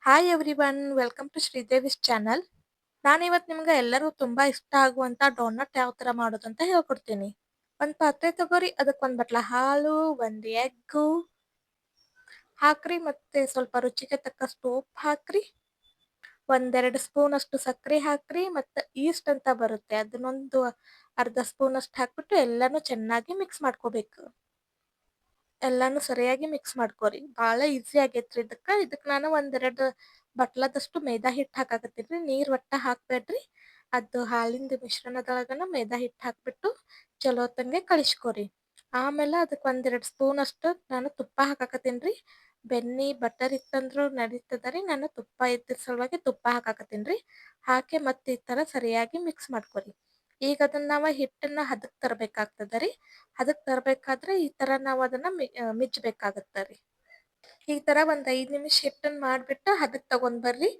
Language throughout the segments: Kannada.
Hi everyone, welcome to Sridevi's channel. ನಾನಿವತ್ತು ನಿಮ್ಗೆ ಎಲ್ಲರೂ ತುಂಬಾ ಇಷ್ಟ ಆಗುವಂತ ಡೋನಟ್ ಯಾವ ತರ ಮಾಡೋದು ಅಂತ ಹೇಳ್ಕೊಡ್ತೀನಿ. ಒಂದ್ ಪಾತ್ರೆ ತಗೋರಿ, ಅದಕ್ಕೆ ಒಂದ್ ಬಟ್ಲ ಹಾಲು, ಒಂದ್ ಎಗ್ಗು ಹಾಕ್ರಿ, ಮತ್ತೆ ಸ್ವಲ್ಪ ರುಚಿಗೆ ತಕ್ಕಷ್ಟು ಉಪ್ಪು ಹಾಕ್ರಿ, ಒಂದೆರಡು ಸ್ಪೂನ್ ಅಷ್ಟು ಸಕ್ಕರೆ ಹಾಕ್ರಿ, ಮತ್ತೆ ಈಸ್ಟ್ ಅಂತ ಬರುತ್ತೆ ಅದನ್ನೊಂದು ಅರ್ಧ ಸ್ಪೂನ್ ಅಷ್ಟು ಹಾಕ್ಬಿಟ್ಟು ಎಲ್ಲಾನು ಚೆನ್ನಾಗಿ ಮಿಕ್ಸ್ ಮಾಡ್ಕೋಬೇಕು. ಎಲ್ಲಾನು ಸರಿಯಾಗಿ ಮಿಕ್ಸ್ ಮಾಡ್ಕೊರಿ. ಭಾಳ ಈಸಿ ಆಗೈತ್ರಿ ಇದಕ್ಕೆ ನಾನು ಒಂದೆರಡು ಬಟ್ಲದಷ್ಟು ಮೈದಾ ಹಿಟ್ಟು ಹಾಕಾಕತ್ತೀನಿ. ನೀರು ಒಟ್ಟ ಹಾಕ್ಬೇಡ್ರಿ. ಅದು ಹಾಲಿಂದ ಮಿಶ್ರಣದೊಳಗನ ಮೈದಾ ಹಿಟ್ಟು ಹಾಕ್ಬಿಟ್ಟು ಚಲೋ ಹೊತ್ತಂಗೆ ಕಲಿಸ್ಕೊರಿ. ಆಮೇಲೆ ಅದಕ್ಕೆ ಒಂದೆರಡು ಸ್ಪೂನ್ ಅಷ್ಟು ನಾನು ತುಪ್ಪ ಹಾಕಾಕತ್ತೀನಿ ರೀ. ಬೆಣ್ಣೆ ಬಟರ್ ಇತ್ತಂದ್ರೂ ನಡೀತದ ರೀ. ನಾನು ತುಪ್ಪ ಇದ್ದ ಸಲುವಾಗಿ ತುಪ್ಪ ಹಾಕಾಕತ್ತೀನಿ ರೀ. ಹಾಕಿ ಮತ್ತೆ ಈ ಥರ ಸರಿಯಾಗಿ ಮಿಕ್ಸ್ ಮಾಡ್ಕೊರಿ. ಈಗ ಅದನ್ನ ನಾವು ಹಿಟ್ಟನ್ನ ಹದಕ್ಕೆ ತರಬೇಕಾಗ್ತದ ರೀ. ಹದಕ್ಕೆ ತರಬೇಕಾದ್ರೆ ಈ ಥರ ನಾವು ಅದನ್ನ ಮಿಜ್ಬೇಕಾಗತ್ತೆ ರೀ. ಈ ಥರ ಒಂದು 5 ನಿಮಿಷ ಹಿಟ್ಟನ್ನು ಮಾಡಿಬಿಟ್ಟು ಹದಕ್ಕೆ ತಗೊಂಡ್ ಬರ್ರಿ.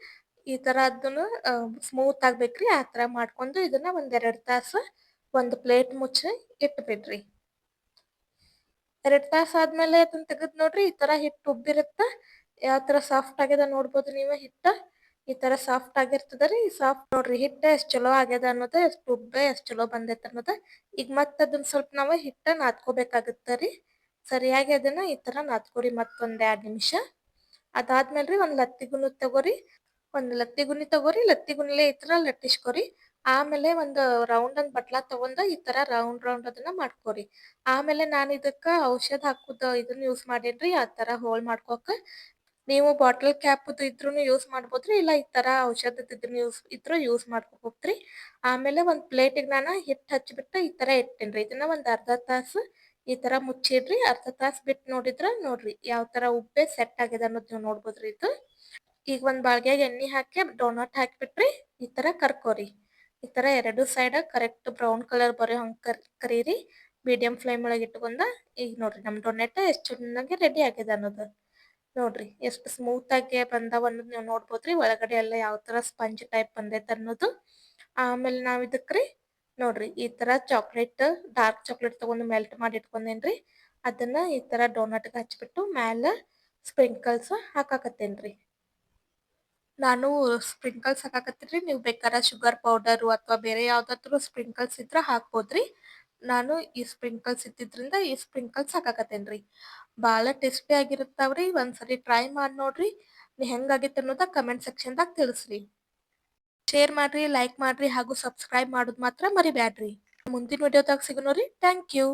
ಈ ಥರ ಅದನ್ನು ಸ್ಮೂತ್ ಆಗ್ಬೇಕ್ರಿ. ಆ ಥರ ಮಾಡ್ಕೊಂಡು ಇದನ್ನ ಒಂದೆರಡು ತಾಸು ಒಂದು ಪ್ಲೇಟ್ ಮುಚ್ಚಿ ಇಟ್ಬಿಡ್ರಿ. 2 ತಾಸು ಆದ್ಮೇಲೆ ಅದನ್ನ ತೆಗೆದು ನೋಡ್ರಿ, ಈ ಥರ ಹಿಟ್ಟು ಉಬ್ಬಿರುತ್ತೆ. ಯಾವ ಥರ ಸಾಫ್ಟ್ ಆಗ್ಯದ ನೋಡ್ಬೋದು ನೀವು ಹಿಟ್ಟು. ಈ ಥರ ಸಾಫ್ಟ್ ಆಗಿರ್ತದ ರೀ. ಸಾಫ್ಟ್ ನೋಡ್ರಿ ಹಿಟ್ಟು ಎಷ್ಟು ಚಲೋ ಆಗ್ಯದ ಅನ್ನೋದು, ಎಷ್ಟು ಉಬ್ಬೆ ಎಷ್ಟು ಚಲೋ ಬಂದೈತೆ ಅನ್ನೋದು. ಈಗ ಮತ್ತೆ ಅದನ್ನ ಸ್ವಲ್ಪ ನಾವು ಹಿಟ್ಟು ನಾದ್ಕೋಬೇಕಾಗುತ್ತೆ ರೀ. ಸರಿಯಾಗಿ ಅದನ್ನ ಈ ಥರ ನಾದ್ಕೊರಿ ಮತ್ತೊಂದು 2 ನಿಮಿಷ. ಅದಾದ್ಮೇಲೆ ರೀ ಒಂದು ಲತ್ತಿ ಗುಣಿ ತಗೋರಿ. ಲತ್ತಿ ಗುಣಿಲೆ ಈ ಥರ ಲಟ್ಟಿಸ್ಕೊರಿ. ಆಮೇಲೆ ಒಂದು ರೌಂಡ್ ಒಂದು ಬಟ್ಲ ತಗೊಂಡು ಈ ಥರ ರೌಂಡ್ ಅದನ್ನ ಮಾಡ್ಕೊರಿ. ಆಮೇಲೆ ನಾನು ಇದಕ್ಕೆ ಔಷಧ ಹಾಕುದು ಇದನ್ನ ಯೂಸ್ ಮಾಡೇನ್ರಿ, ಆ ಥರ ಹೋಲ್ ಮಾಡ್ಕೋಕ. ನೀವು ಬಾಟಲ್ ಕ್ಯಾಪ್ದು ಇದ್ರೂ ಯೂಸ್ ಮಾಡ್ಬೋದ್ರಿ, ಇಲ್ಲ ಈ ಥರ ಔಷಧದ ಇದನ್ನ ಯೂಸ್ ಮಾಡ್ಕೋಬೋದ್ರಿ. ಆಮೇಲೆ ಒಂದು ಪ್ಲೇಟಿಗೆ ನಾನು ಹಿಟ್ಟು ಹಚ್ಚಿಬಿಟ್ಟು ಈ ಥರ ಇಟ್ಟೇನ್ರಿ. ಇದನ್ನ ಒಂದು ಅರ್ಧ ತಾಸು ಈ ಥರ ಮುಚ್ಚಿಡ್ರಿ. ಅರ್ಧ ತಾಸು ಬಿಟ್ಟು ನೋಡ್ರಿ ಯಾವ ಥರ ಉಬ್ಬೆ ಸೆಟ್ ಆಗಿದೆ ಅನ್ನೋದು ನೀವು ನೋಡ್ಬೋದ್ರಿ ಇದು. ಈಗ ಒಂದು ಬಾಳ್ಗ್ಯಾಗ ಎಣ್ಣೆ ಹಾಕಿ ಡೋನಟ್ ಹಾಕಿಬಿಟ್ರಿ ಈ ಥರ ಕರ್ಕೋರಿ. ಈ ಥರ ಎರಡು ಸೈಡ್ ಕರೆಕ್ಟ್ ಬ್ರೌನ್ ಕಲರ್ ಬರೋ ಹಂಗೆ ಕರೀರಿ. ಮೀಡಿಯಂ ಫ್ಲೇಮ್ ಒಳಗೆ ಇಟ್ಕೊಂಡ. ಈಗ ನೋಡ್ರಿ ನಮ್ಮ ಡೊನೆಟ್ ಎಷ್ಟು ಚೆನ್ನಾಗಿ ರೆಡಿ ಆಗಿದೆ ಅನ್ನೋದು. ನೋಡ್ರಿ ಎಷ್ಟು ಸ್ಮೂತ್ ಆಗಿ ಬಂದಾವ ಅನ್ನೋದು ನೀವು ನೋಡ್ಬೋದ್ರಿ. ಒಳಗಡೆ ಎಲ್ಲ ಯಾವ ಥರ ಸ್ಪಂಜ್ ಟೈಪ್ ಬಂದೈತೆ ಅನ್ನೋದು. ಆಮೇಲೆ ನಾವು ಇದಕ್ಕೆ ನೋಡ್ರಿ ಈ ಥರ ಡಾರ್ಕ್ ಚಾಕ್ಲೇಟ್ ತಗೊಂಡು ಮೆಲ್ಟ್ ಮಾಡಿ ಇಟ್ಕೊಂಡೇನ್ರಿ. ಅದನ್ನ ಈ ಥರ ಡೋನಟ್ಗೆ ಹಚ್ಬಿಟ್ಟು ಮ್ಯಾಲೆ ಸ್ಪ್ರಿಂಕಲ್ಸ್ ಹಾಕಾಕತ್ತೇನ್ರಿ. ನಾನು ಸ್ಪ್ರಿಂಕಲ್ಸ್ ಹಾಕಾಕತ್ತೀನಿ. ನೀವು ಬೇಕಾದ್ರೆ ಶುಗರ್ ಪೌಡರು ಅಥವಾ ಬೇರೆ ಯಾವುದಾದ್ರೂ ಸ್ಪ್ರಿಂಕಲ್ಸ್ ಇದ್ರೆ ಹಾಕ್ಬೋದ್ರಿ. ನಾನು ಈ ಸ್ಪ್ರಿಂಕಲ್ಸ್ ಇದ್ದಿದ್ರಿಂದ ಈ ಸ್ಪ್ರಿಂಕಲ್ಸ್ ಹಾಕಾಕತ್ತೇನ್ರಿ. ಭಾಳ ಟೇಸ್ಟಿ ಆಗಿರ್ತಾವ್ರಿ. ಒಂದ್ಸರಿ ಟ್ರೈ ಮಾಡಿ ನೋಡ್ರಿ. ಹೆಂಗಾಗಿತ್ತು ಅನ್ನೋದ ಕಮೆಂಟ್ ಸೆಕ್ಷನ್ದಾಗ ತಿಳಿಸ್ರಿ. ಶೇರ್ ಮಾಡ್ರಿ, ಲೈಕ್ ಮಾಡ್ರಿ ಹಾಗೂ ಸಬ್ಸ್ಕ್ರೈಬ್ ಮಾಡೋದು ಮಾತ್ರ ಮರಿಬ್ಯಾಡ್ರಿ. ಮುಂದಿನ ವಿಡಿಯೋದಾಗ ಸಿಗೋಣ ರೀ. Thank you.